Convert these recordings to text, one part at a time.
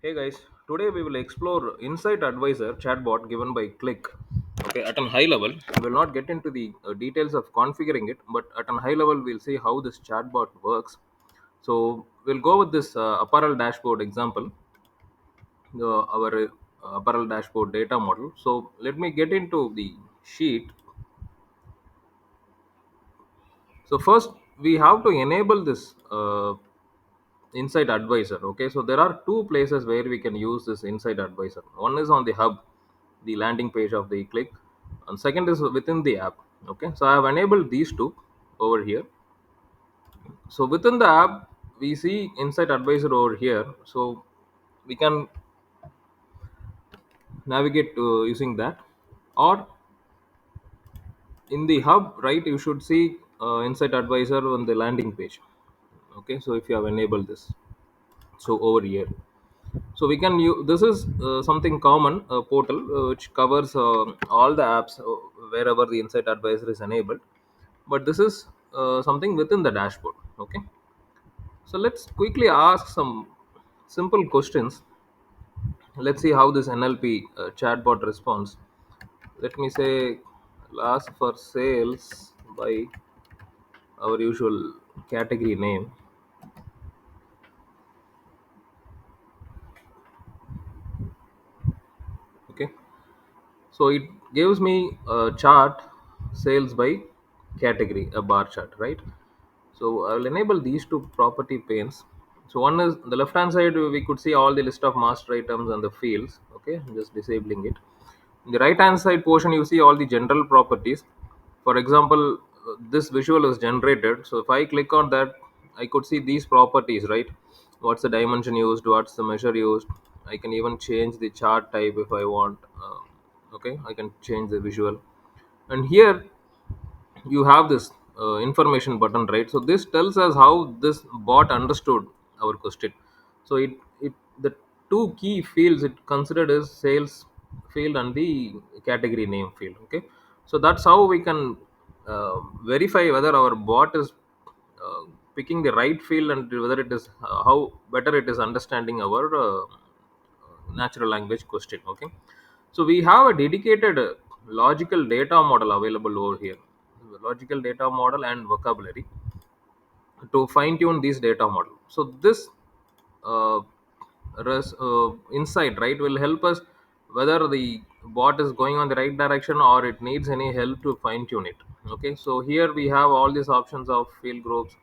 Hey guys, today we will explore Insight Advisor chatbot given by Qlik. Okay, at a high level, we will not get into the details of configuring it, but at a high level, we'll see how this chatbot works. So we'll go with this apparel dashboard example, our apparel dashboard data model. So let me get into the sheet. So first, we have to enable this Insight Advisor. Okay, so there are two places where we can use this Insight Advisor. One is on the hub, the landing page of the click, and second is within the app. Okay, so I have enabled these two over here. So within the app, we see Insight Advisor over here. So we can navigate using that, or in the hub, right? You should see Insight Advisor on the landing page. Okay, so if you have enabled this, so over here. So we can use this is something common portal which covers all the apps wherever the Insight Advisor is enabled, but this is something within the dashboard. Okay, so let's quickly ask some simple questions. Let's see how this NLP chatbot responds. Let me say, ask for sales by our usual category name. Okay, so it gives me a chart, sales by category, a bar chart, right? So I will enable these two property panes. So one is the left hand side, we could see all the list of master items and the fields. Okay, I'm just disabling it. In the right hand side portion, you see all the general properties. For example, this visual is generated. So if I click on that, I could see these properties, right? What's the dimension used? What's the measure used? I can even change the chart type if I want. Okay, I can change the visual. And here you have this information button, right? So this tells us how this bot understood our question. So it the two key fields it considered is sales field and the category name field. Okay, so that's how we can verify whether our bot is uh, picking the right field, and whether it is how better it is understanding our natural language question. Okay, so we have a dedicated logical data model available over here, logical data model and vocabulary to fine tune this data model. So this uh, insight, right, will help us whether the bot is going on the right direction or it needs any help to fine tune it. Okay, so here we have all these options of field groups.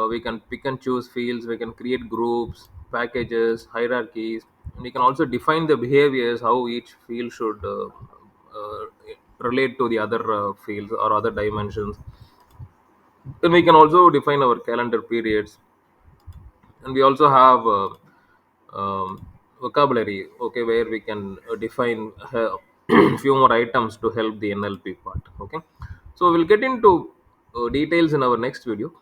We can pick and choose fields, we can create groups, packages, hierarchies, and we can also define the behaviors how each field should uh, relate to the other fields or other dimensions. Then we can also define our calendar periods, and we also have vocabulary. Okay, where we can define few more items to help the NLP part. Okay, so we'll get into details in our next video.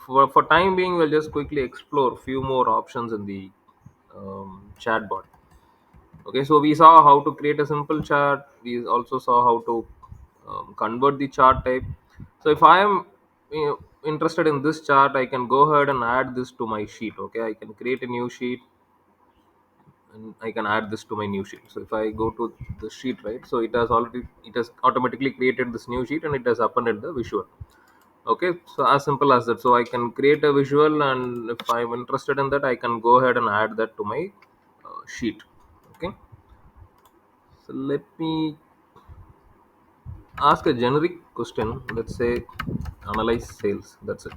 For time being, we'll just quickly explore few more options in the chatbot. Okay, so we saw how to create a simple chart. We also saw how to convert the chart type. So if I am interested in this chart, I can go ahead and add this to my sheet. Okay, I can create a new sheet and I can add this to my new sheet. So if I go to the sheet, right, so it has automatically created this new sheet and it has appended the visual. Okay, so as simple as that. So I can create a visual, and if I'm interested in that, I can go ahead and add that to my sheet. Okay, so let me ask a generic question. Let's say analyze sales. That's it.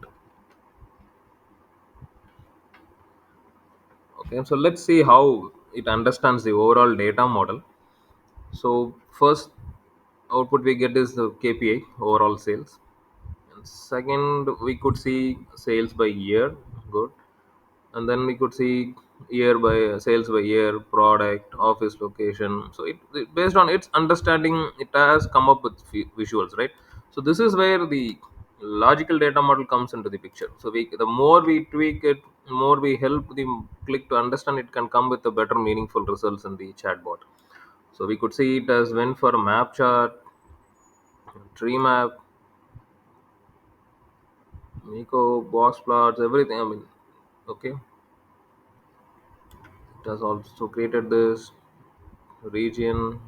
Okay, so let's see how it understands the overall data model. So first output we get is the KPI, overall sales. And second, we could see sales by year. Good. And then we could see year by sales by year, product, office location. So based on its understanding, it has come up with visuals, right? So this is where the logical data model comes into the picture. So the more we tweak it, more we help the click to understand, it can come with a better meaningful results in the chatbot. So we could see it as went for a map chart, tree map, Miko, box plots, everything. I mean, okay, It has also created this region.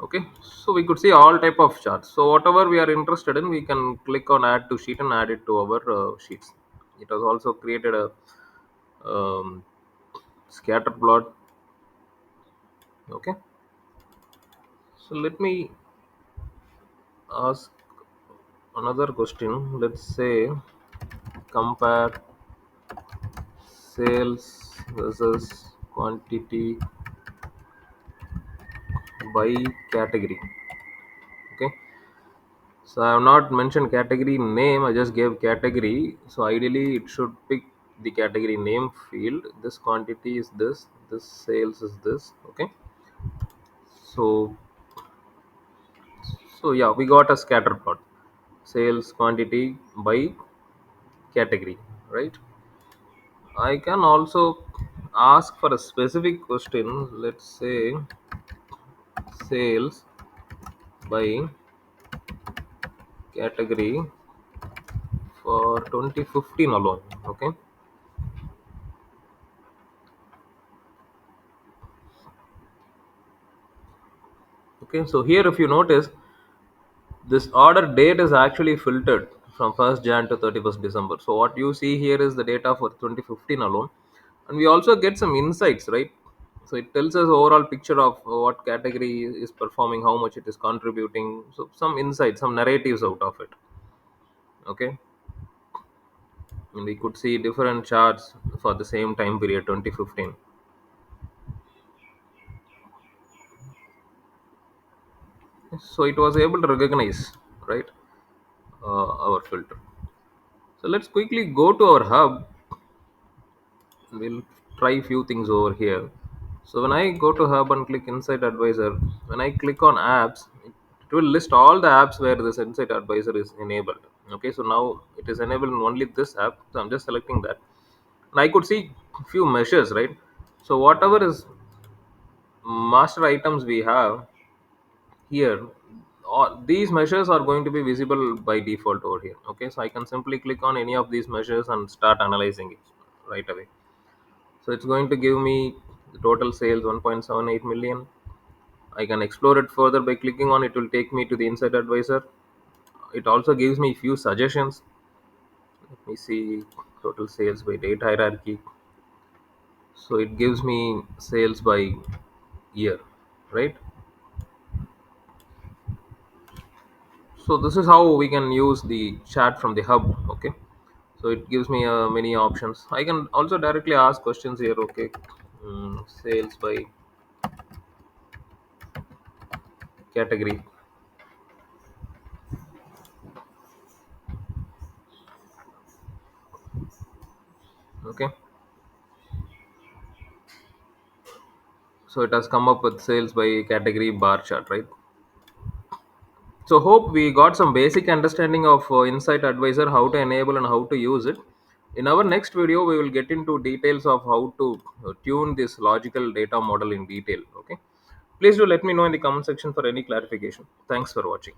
Okay, so we could see all type of charts. So whatever we are interested in, we can click on add to sheet and add it to our sheets. It has also created a um, scatter plot. Okay, so let me ask another question. Let's say compare sales versus quantity by category. Okay, so I have not mentioned category name, I just gave category. So ideally it should pick the category name field. This quantity is this sales is this. Okay, so yeah, we got a scatter plot. Sales quantity by category, right? I can also ask for a specific question. Let's say sales by category for 2015 alone. Okay. Okay. So here, if you notice, this order date is actually filtered from 1st Jan to 31st December. So what you see here is the data for 2015 alone, and we also get some insights, right? So it tells us overall picture of what category is performing, how much it is contributing. So some insights, some narratives out of it. Okay, and we could see different charts for the same time period 2015. So it was able to recognize, right, our filter. So let's quickly go to our hub. We'll try few things over here. So when I go to hub and click insight advisor, when I click on apps, it will list all the apps where this insight advisor is enabled. Okay, so now it is enabled in only this app, so I'm just selecting that, and I could see few measures, right? So whatever is master items we have here, all these measures are going to be visible by default over here. Okay, so I can simply click on any of these measures and start analyzing it right away. So it's going to give me the total sales 1.78 million. I can explore it further by clicking on it. Will take me to the Insight Advisor. It also gives me few suggestions. Let me see total sales by date hierarchy. So it gives me sales by year, right? So this is how we can use the chat from the hub. Okay. So it gives me many options. I can also directly ask questions here. Okay. Sales by category. Okay. So it has come up with sales by category bar chart, right? So hope we got some basic understanding of Insight Advisor, how to enable and how to use it. In our next video, we will get into details of how to tune this logical data model in detail. Okay. Please do let me know in the comment section for any clarification. Thanks for watching.